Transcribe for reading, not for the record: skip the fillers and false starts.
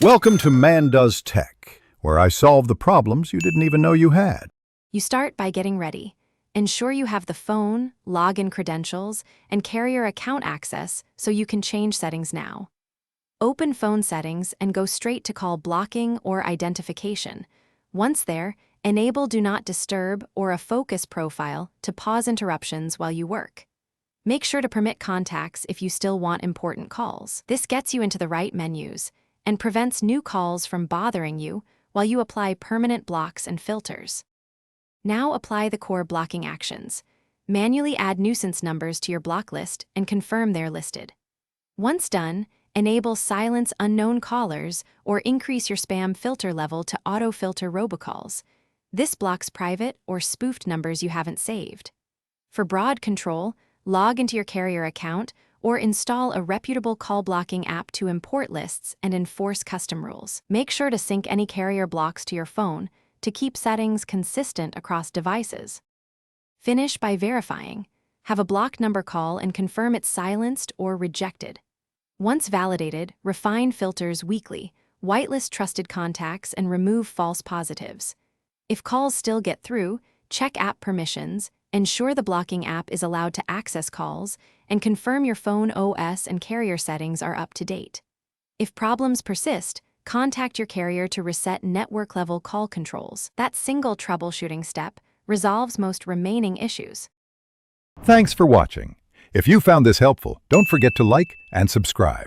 Welcome to Man Does Tech, where I solve the problems you didn't even know you had. You start by getting ready. Ensure you have the phone, login credentials, and carrier account access so you can change settings now. Open phone settings and go straight to call blocking or identification. Once there, enable Do Not Disturb or a focus profile to pause interruptions while you work. Make sure to permit contacts if you still want important calls. This gets you into the right menus and prevents new calls from bothering you while you apply permanent blocks and filters. Now apply the core blocking actions. Manually add nuisance numbers to your block list and confirm they're listed. Once done, enable Silence Unknown Callers or increase your spam filter level to auto-filter robocalls. This blocks private or spoofed numbers you haven't saved. For broad control, log into your carrier account or install a reputable call blocking app to import lists and enforce custom rules. Make sure to sync any carrier blocks to your phone to keep settings consistent across devices. Finish by verifying. Have a block number call and confirm it's silenced or rejected. Once validated, refine filters weekly, whitelist trusted contacts, and remove false positives. If calls still get through, check app permissions, ensure the blocking app is allowed to access calls, and confirm your phone OS and carrier settings are up to date. If problems persist, contact your carrier to reset network-level call controls. That single troubleshooting step resolves most remaining issues. Thanks for watching. If you found this helpful, don't forget to like and subscribe.